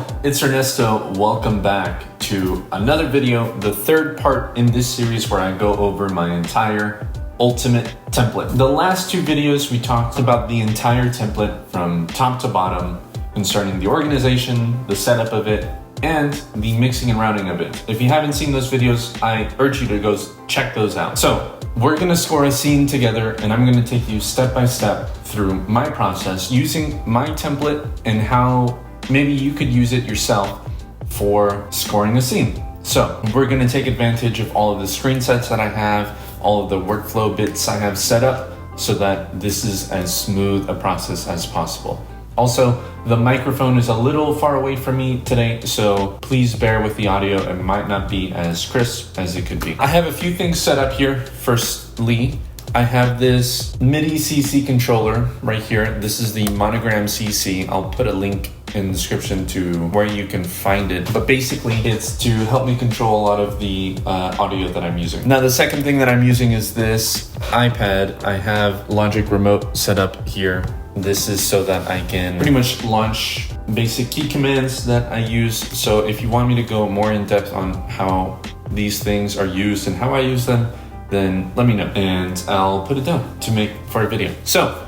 Hello, it's Ernesto. Welcome back to another video, the third part in this series where I go over my entire ultimate template. The last two videos we talked about the entire template from top to bottom concerning the organization, the setup of it, and the mixing and routing of it. If you haven't seen those videos, I urge you to go check those out. So we're gonna score a scene together and I'm gonna take you step by step through my process using my template and how maybe you could use it yourself for scoring a scene. So we're gonna take advantage of all of the screen sets that I have, all of the workflow bits I have set up so that this is as smooth a process as possible. Also, the microphone is a little far away from me today, so please bear with the audio. It might not be as crisp as it could be. I have a few things set up here. Firstly, I have this MIDI CC controller right here. This is the Monogram CC. I'll put a link in the description to where you can find it. But basically, it's to help me control a lot of the audio that I'm using. Now, the second thing that I'm using is this iPad. I have Logic Remote set up here. This is so that I can pretty much launch basic key commands that I use. So if you want me to go more in depth on how these things are used and how I use them, then let me know and I'll put it down to make for a video. So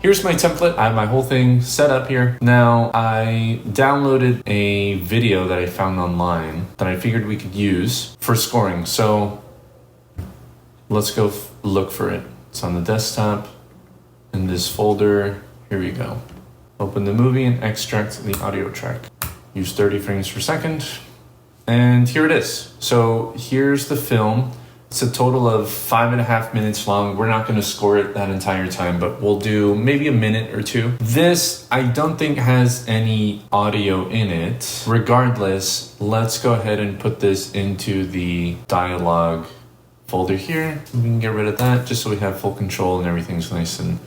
here's my template. I have my whole thing set up here. Now I downloaded a video that I found online that I figured we could use for scoring. So let's go look for it. It's on the desktop. In this folder, here we go. Open the movie and extract the audio track. Use 30 frames per second. And here it is. So here's the film. It's a total of 5.5 minutes long. We're not gonna score it that entire time, but we'll do maybe a minute or two. This, I don't think has any audio in it. Regardless, let's go ahead and put this into the dialogue folder here. We can get rid of that just so we have full control and everything's nice and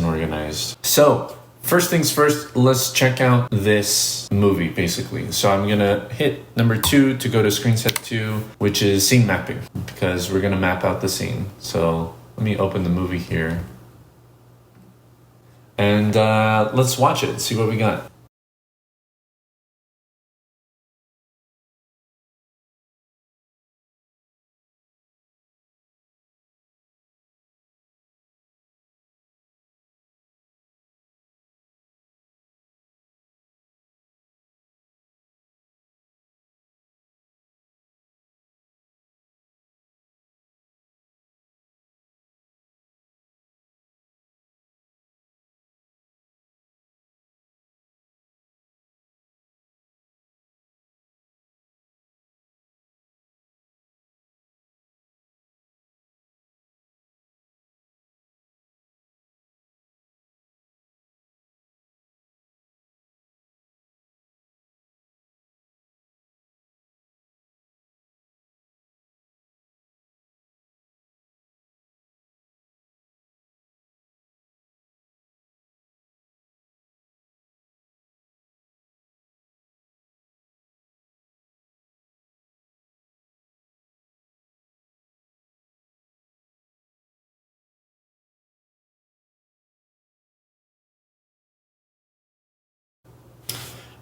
organized. So first things first, let's check out this movie basically. So I'm gonna hit number 2 to go to screen set 2, which is scene mapping, because we're gonna map out the scene. So let me open the movie here. And let's watch it, see what we got.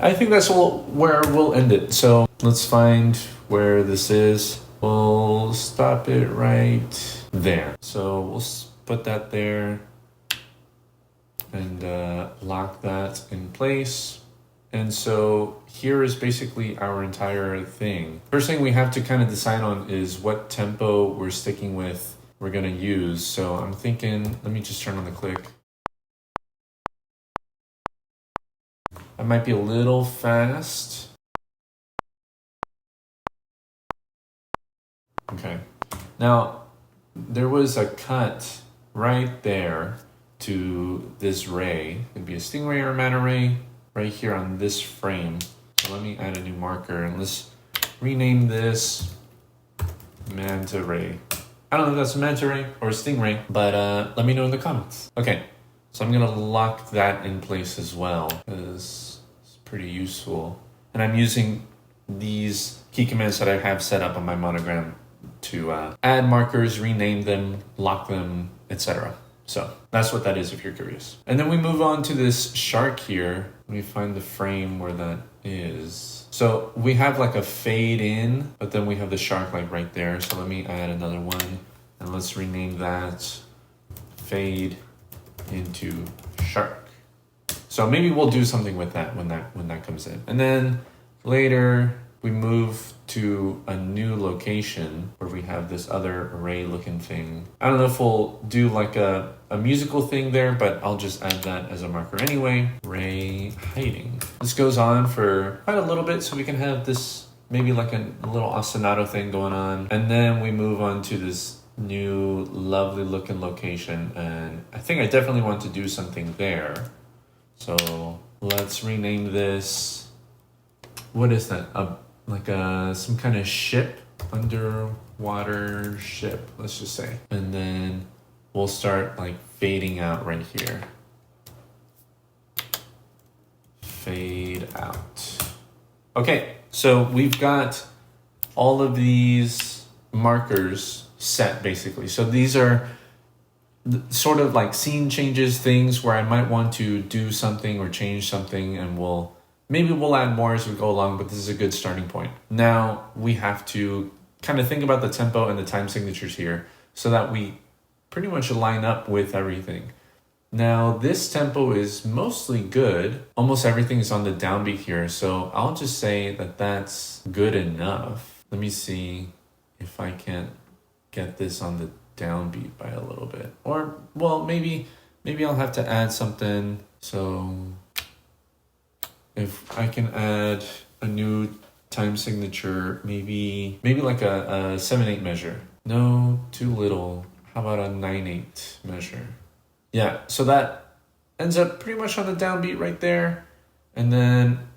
I think that's where we'll end it. So let's find where this is. We'll stop it right there. So we'll put that there and lock that in place. And so here is basically our entire thing. First thing we have to kind of decide on is what tempo we're sticking with, we're gonna use. So I'm thinking, let me just turn on the click. I might be a little fast. Okay. Now, there was a cut right there to this ray. It'd be a stingray or a manta ray right here on this frame. So let me add a new marker and let's rename this manta ray. I don't know if that's a manta ray or a stingray, but let me know in the comments. Okay. So I'm gonna lock that in place as well because it's pretty useful. And I'm using these key commands that I have set up on my monogram to add markers, rename them, lock them, etc. So that's what that is if you're curious. And then we move on to this shark here. Let me find the frame where that is. So we have like a fade in, but then we have the shark like right there. So let me add another one and let's rename that fade into shark. So maybe we'll do something with that when that comes in. And then later we move to a new location where we have this other array looking thing. I don't know if we'll do like a musical thing there, but I'll just add that as a marker anyway. Array hiding. This goes on for quite a little bit, so we can have this maybe like a little ostinato thing going on. And then we move on to this new lovely looking location. And I think I definitely want to do something there. So let's rename this. What is that? Like some kind of ship, underwater ship, let's just say. And then we'll start like fading out right here. Fade out. Okay, so we've got all of these markers set basically. So these are sort of like scene changes, things where I might want to do something or change something, and maybe we'll add more as we go along, but this is a good starting point. Now we have to kind of think about the tempo and the time signatures here so that we pretty much line up with everything. Now this tempo is mostly good. Almost everything is on the downbeat here. So I'll just say that that's good enough. Let me see if I can't get this on the downbeat by a little bit. Or, well, maybe I'll have to add something. So if I can add a new time signature, maybe like a 7/8 measure. No, too little. How about a 9/8 measure? Yeah, so that ends up pretty much on the downbeat right there. And then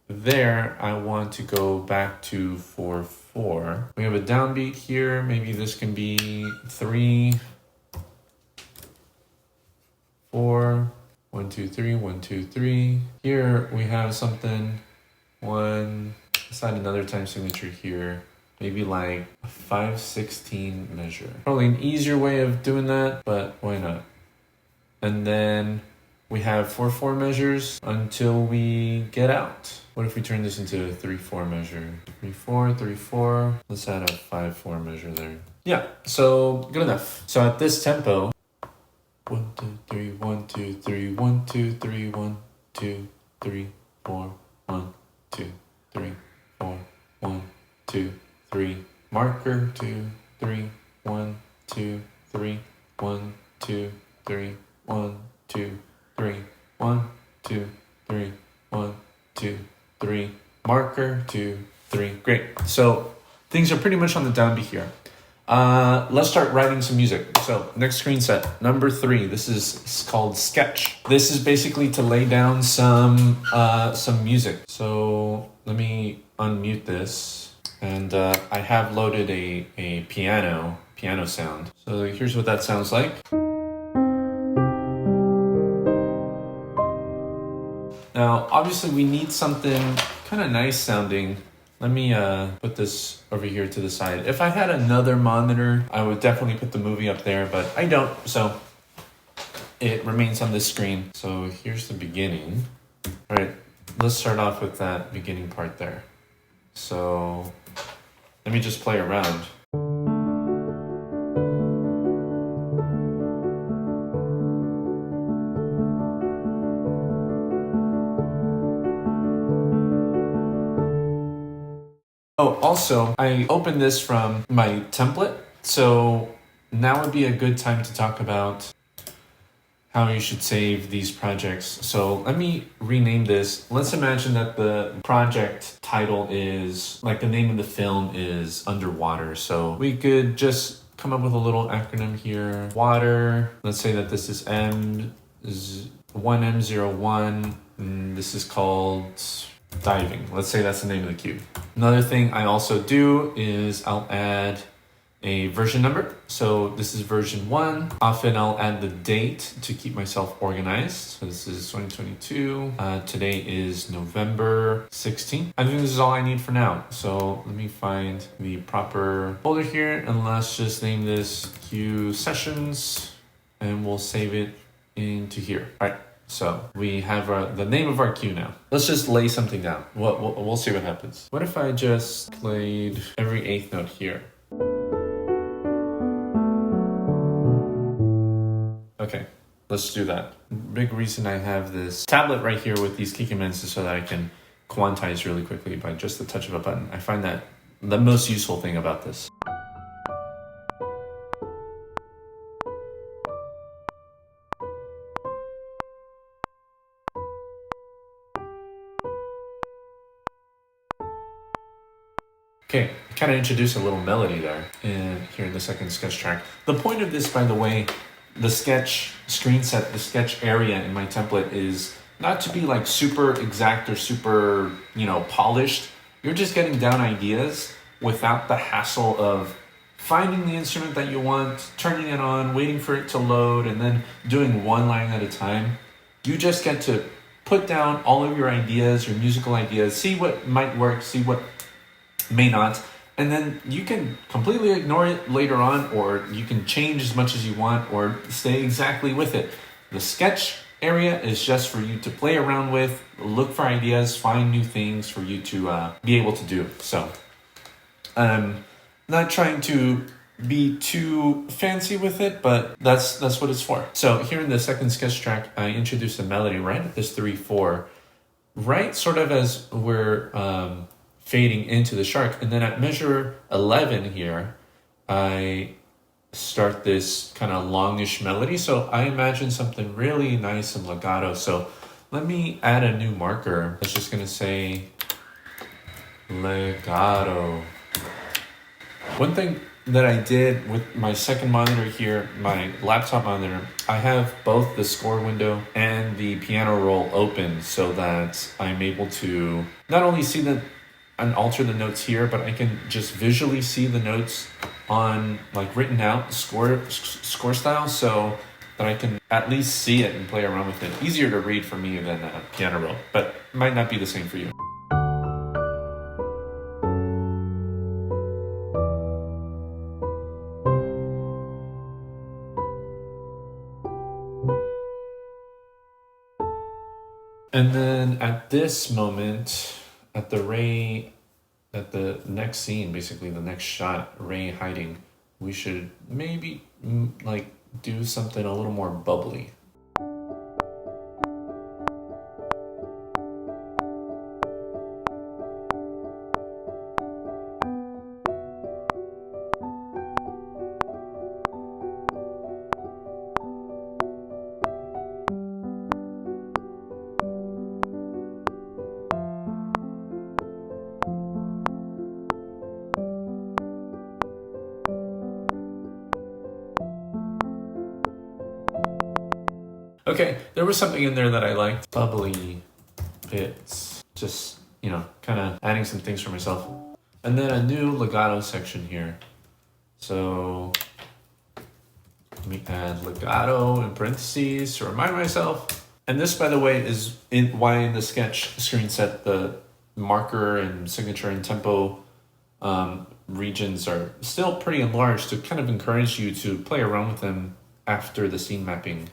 there, I want to go back to 4/4. We have a downbeat here. Maybe this can be 3, 4, 1, 2, 3, 1, 2, 3. Here we have something. 1. Let's add another time signature here. Maybe like a 5/16 measure. Probably an easier way of doing that, but why not? And then we have 4/4 measures until we get out. What if we turn this into a 3/4 measure? 3/4, 3/4. Let's add a 5/4 measure there. Yeah, so good enough. So at this tempo, 1, 2, 3, 1, 2, 3, 1, 2, 3, 1, 2, 3, 4, 1, 2, 3, 4, 1, 2, 3. Marker 2, 3, 1, 2, 3, 1, 2, 3, 1, 2, 3, 1, 2, 3, 1, 2, 3. Marker 2, 3. Great. So things are pretty much on the downbeat here. Let's start writing some music. So next screen set, number 3. This is called Sketch. This is basically to lay down some music. So let me unmute this. And I have loaded a piano sound. So here's what that sounds like. Now, obviously we need something kind of nice sounding. Let me put this over here to the side. If I had another monitor, I would definitely put the movie up there, but I don't, so it remains on this screen. So here's the beginning. All right, let's start off with that beginning part there. So let me just play around. Oh, also, I opened this from my template, so now would be a good time to talk about how you should save these projects. So let me rename this. Let's imagine that the project title is, like the name of the film is Underwater. So we could just come up with a little acronym here. Water, let's say that this is 1M01, and this is called diving. Let's say that's the name of the cube. Another thing I also do is I'll add a version number. So this is version 1. Often I'll add the date to keep myself organized. So this is 2022. Today is November 16th. I think this is all I need for now. So let me find the proper folder here and let's just name this Q Sessions. and we'll save it into here. All right, so we have the name of our cue now. Let's just lay something down. We'll see what happens. What if I just played every eighth note here? Okay, let's do that. Big reason I have this tablet right here with these key commands is so that I can quantize really quickly by just the touch of a button. I find that the most useful thing about this. Okay, kind of introduce a little melody there here in the second sketch track. The point of this, by the way, the sketch screen set, the sketch area in my template is not to be like super exact or super, polished. You're just getting down ideas without the hassle of finding the instrument that you want, turning it on, waiting for it to load, and then doing one line at a time. You just get to put down all of your ideas, your musical ideas, see what might work, see what may not, and then you can completely ignore it later on, or you can change as much as you want or stay exactly with it. The sketch area is just for you to play around with, look for ideas, find new things for you to be able to do. So I'm not trying to be too fancy with it, but that's what it's for. So here in the second sketch track, I introduced a melody right at this 3/4, right sort of as we're fading into the shark, and then at measure 11 here, I start this kind of longish melody. So I imagine something really nice and legato. So let me add a new marker. It's just gonna say legato. One thing that I did with my second monitor here, my laptop monitor, I have both the score window and the piano roll open so that I'm able to not only see and alter the notes here, but I can just visually see the notes on like written out score style, so that I can at least see it and play around with it. Easier to read for me than a piano roll, but might not be the same for you. And then at this moment, at the next scene, basically the next shot, Ray hiding, we should maybe like do something a little more bubbly. Okay, there was something in there that I liked. Bubbly bits. Just, kind of adding some things for myself. And then a new legato section here. So let me add legato in parentheses to remind myself. And this, by the way, is why in the sketch screen set the marker and signature and tempo regions are still pretty enlarged to kind of encourage you to play around with them after the scene mapping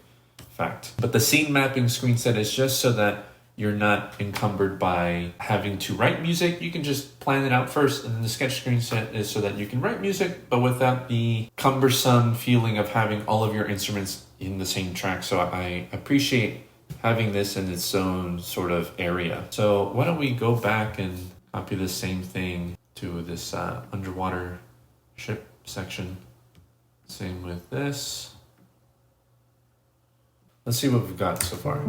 fact. But the scene mapping screen set is just so that you're not encumbered by having to write music. You can just plan it out first, and then the sketch screen set is so that you can write music, but without the cumbersome feeling of having all of your instruments in the same track. So I appreciate having this in its own sort of area. So why don't we go back and copy the same thing to this underwater ship section. Same with this. Let's see what we've got so far.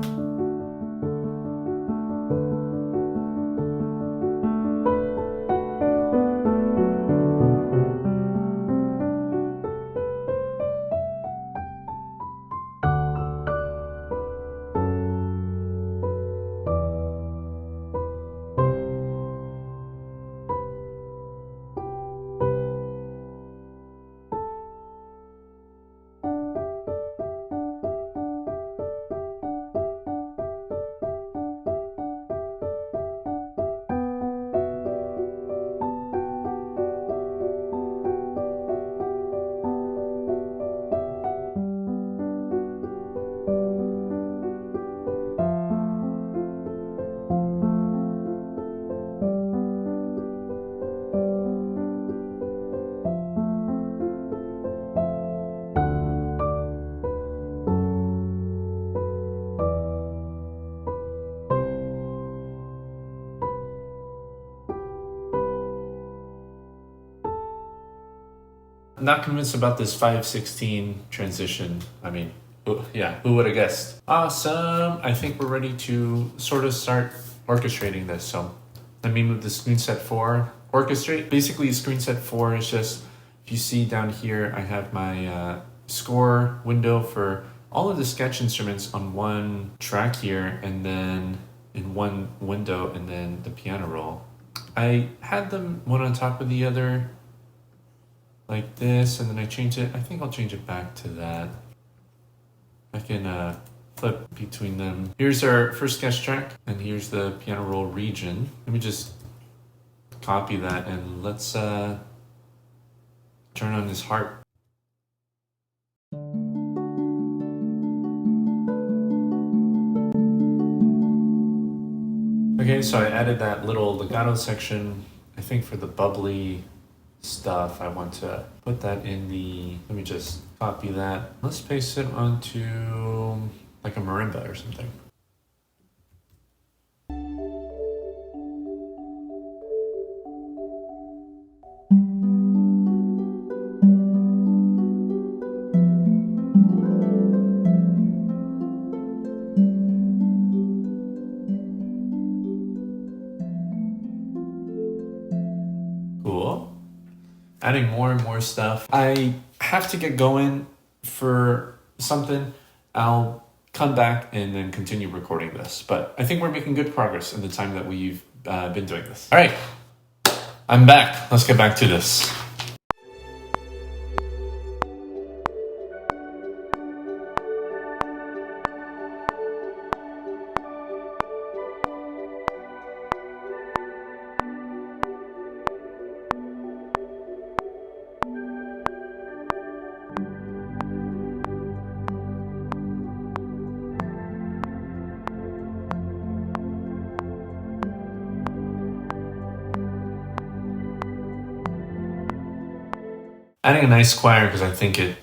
not convinced about this 5/16 transition. I mean, yeah, who would have guessed? Awesome. I think we're ready to sort of start orchestrating this. So let me move the screen set 4. Orchestrate. Basically, screen set 4 is just, if you see down here, I have my score window for all of the sketch instruments on one track here, and then in one window, and then the piano roll. I had them one on top of the other like this, and then I changed it. I think I'll change it back to that. I can flip between them. Here's our first sketch track, and here's the piano roll region. Let me just copy that, and let's turn on this harp. Okay, so I added that little legato section. I think for the bubbly stuff, I want to put that in the, let me just copy that. Let's paste it onto like a marimba or something. Cool. Adding more and more stuff. I have to get going for something. I'll come back and then continue recording this. But I think we're making good progress in the time that we've been doing this. All right, I'm back. Let's get back to this. Adding a nice choir because I think it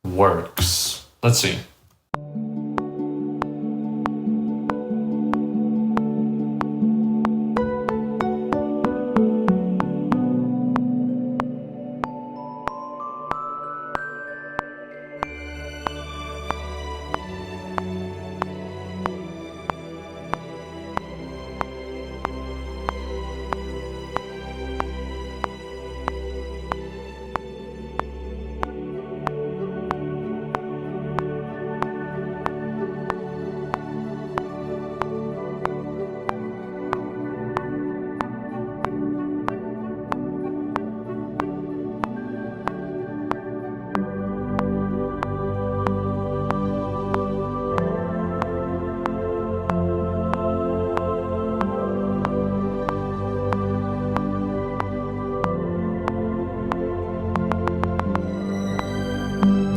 works. Let's see.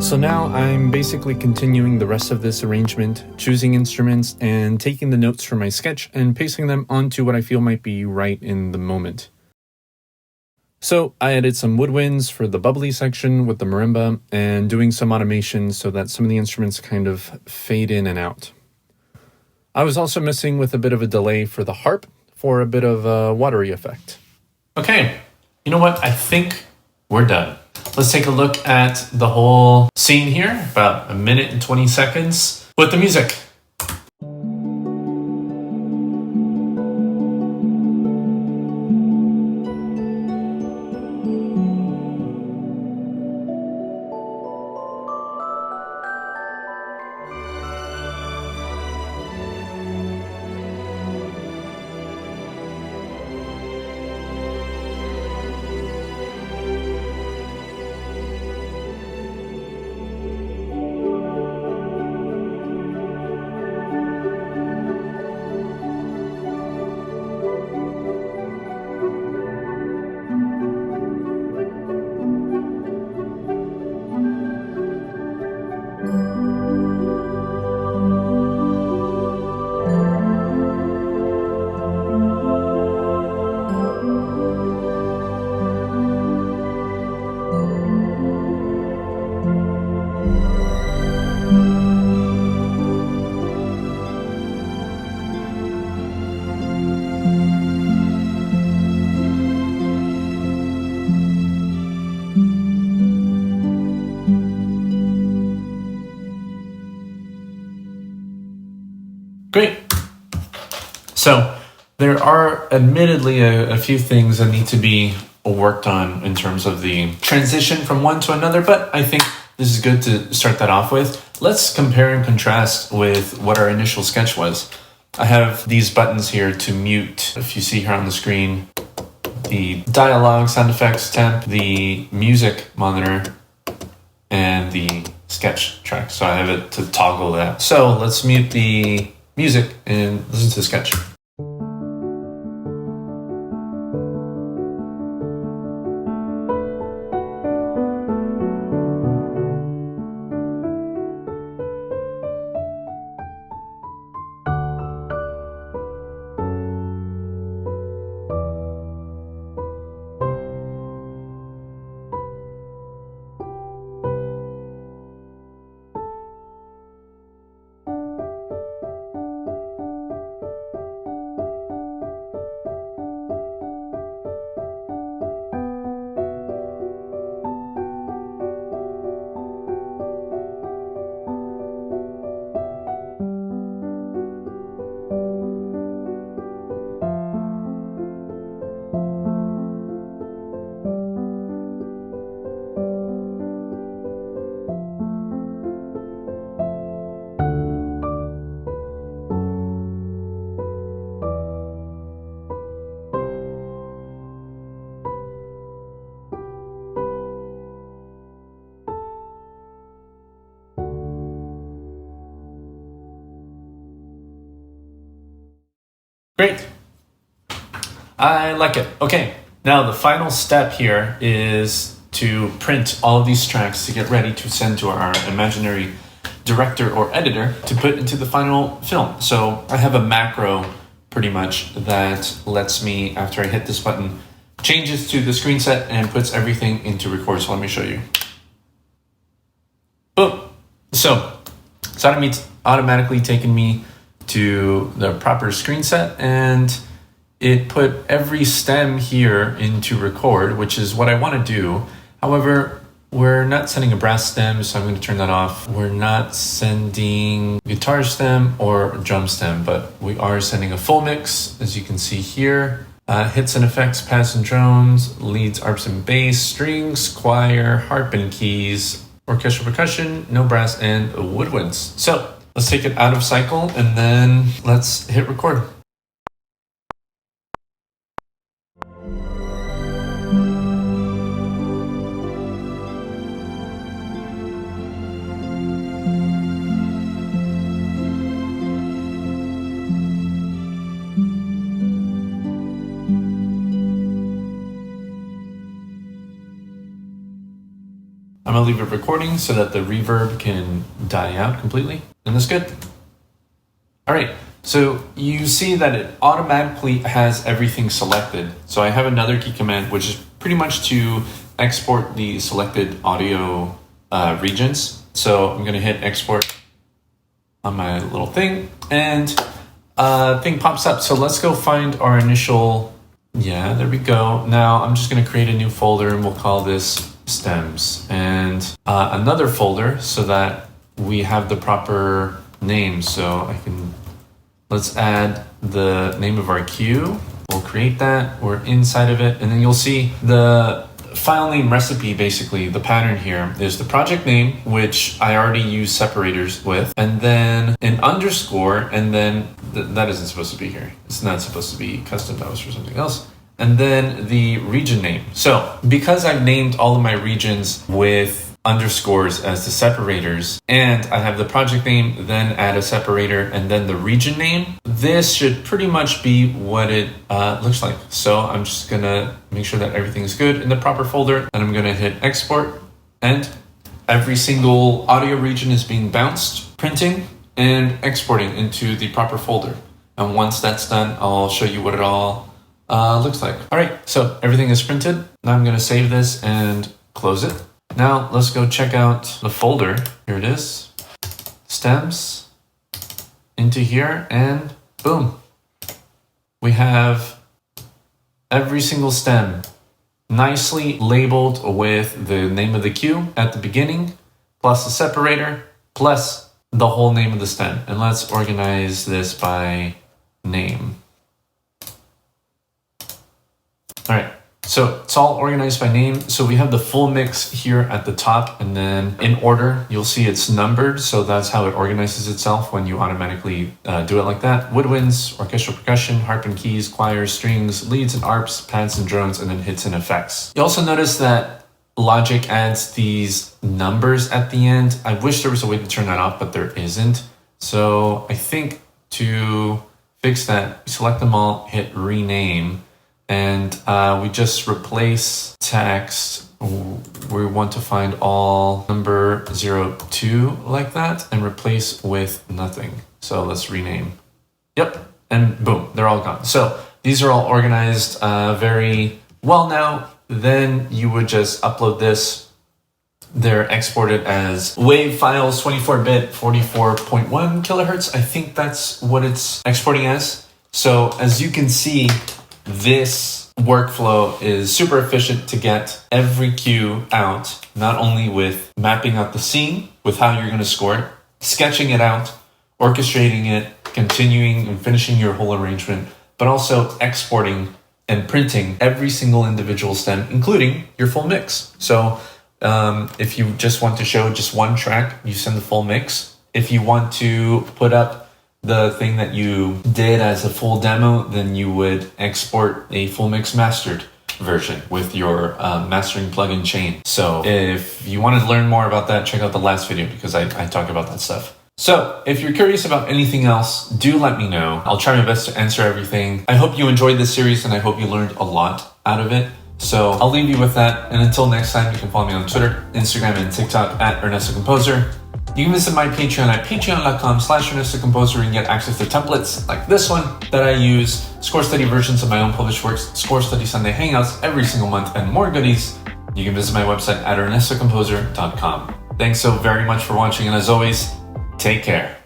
So now I'm basically continuing the rest of this arrangement, choosing instruments and taking the notes from my sketch and pasting them onto what I feel might be right in the moment. So I added some woodwinds for the bubbly section with the marimba and doing some automation so that some of the instruments kind of fade in and out. I was also messing with a bit of a delay for the harp for a bit of a watery effect. Okay, you know what? I think we're done. Let's take a look at the whole scene here, about 1 minute and 20 seconds with the music. there are admittedly a few things that need to be worked on in terms of the transition from one to another, but I think this is good to start that off with. Let's compare and contrast with what our initial sketch was. I have these buttons here to mute, if you see here on the screen, the dialogue, sound effects, temp, the music monitor, and the sketch track. So I have it to toggle that. So let's mute the music and listen to the sketch. Great. I like it. Okay, now the final step here is to print all of these tracks to get ready to send to our imaginary director or editor to put into the final film. So I have a macro pretty much that lets me, after I hit this button, changes to the screen set and puts everything into record. So let me show you. Boom. So it's automatically taken me to the proper screen set, and it put every stem here into record, which is what I want to do. However, we're not sending a brass stem, so I'm going to turn that off. We're not sending guitar stem or drum stem, but we are sending a full mix, as you can see here. Hits and effects, pads and drones, leads, arps and bass, strings, choir, harp and keys, orchestral percussion, no brass, and woodwinds. So let's take it out of cycle and then let's hit record. I'm gonna leave it recording so that the reverb can die out completely, and that's good. All right, so you see that it automatically has everything selected. So I have another key command, which is pretty much to export the selected audio regions. So I'm gonna hit export on my little thing, and thing pops up. So let's go find our initial, yeah, there we go. Now I'm just gonna create a new folder and we'll call this stems, and another folder so that we have the proper name. So let's add the name of our cue. We'll create that, we're inside of it, and then you'll see the file name recipe. Basically the pattern here is the project name, which I already use separators with, and then an underscore, and then that isn't supposed to be here. It's not supposed to be custom, that was for something else. And then the region name. So because I've named all of my regions with underscores as the separators, and I have the project name, then add a separator, and then the region name, this should pretty much be what it looks like. So I'm just gonna make sure that everything's good in the proper folder, and I'm gonna hit export, and every single audio region is being bounced, printing and exporting into the proper folder. And once that's done, I'll show you what it all looks like. All right, so everything is printed. Now I'm gonna save this and close it. Now let's go check out the folder. Here it is, stems, into here, and boom. We have every single stem nicely labeled with the name of the cue at the beginning, plus the separator, plus the whole name of the stem. And let's organize this by name. All right. So it's all organized by name. So we have the full mix here at the top, and then in order, you'll see it's numbered. So that's how it organizes itself when you automatically do it like that. Woodwinds, orchestral percussion, harp and keys, choirs, strings, leads and arps, pads and drones, and then hits and effects. You also notice that Logic adds these numbers at the end. I wish there was a way to turn that off, but there isn't. So I think to fix that, select them all, hit rename, and we just replace text. We want to find all number 02 like that and replace with nothing. So let's rename. Yep, and boom, they're all gone. So these are all organized very well now. Then you would just upload this. They're exported as WAV files, 24-bit, 44.1 kilohertz. I think that's what it's exporting as. So as you can see, this workflow is super efficient to get every cue out, not only with mapping out the scene with how you're going to score it, sketching it out, orchestrating it, continuing and finishing your whole arrangement, but also exporting and printing every single individual stem, including your full mix. So if you just want to show just one track, you send the full mix. If you want to put up the thing that you did as a full demo, then you would export a full mix mastered version with your mastering plugin chain. So if you wanted to learn more about that, check out the last video because I talk about that stuff. So if you're curious about anything else, do let me know. I'll try my best to answer everything. I hope you enjoyed this series and I hope you learned a lot out of it. So I'll leave you with that. And until next time, you can follow me on Twitter, Instagram, and TikTok at Ernesto Composer. You can visit my Patreon at patreon.com/Ernesto Composer and get access to templates like this one that I use, score study versions of my own published works, score study Sunday hangouts every single month, and more goodies. You can visit my website at ernestocomposer.com. Thanks so very much for watching, and as always, take care.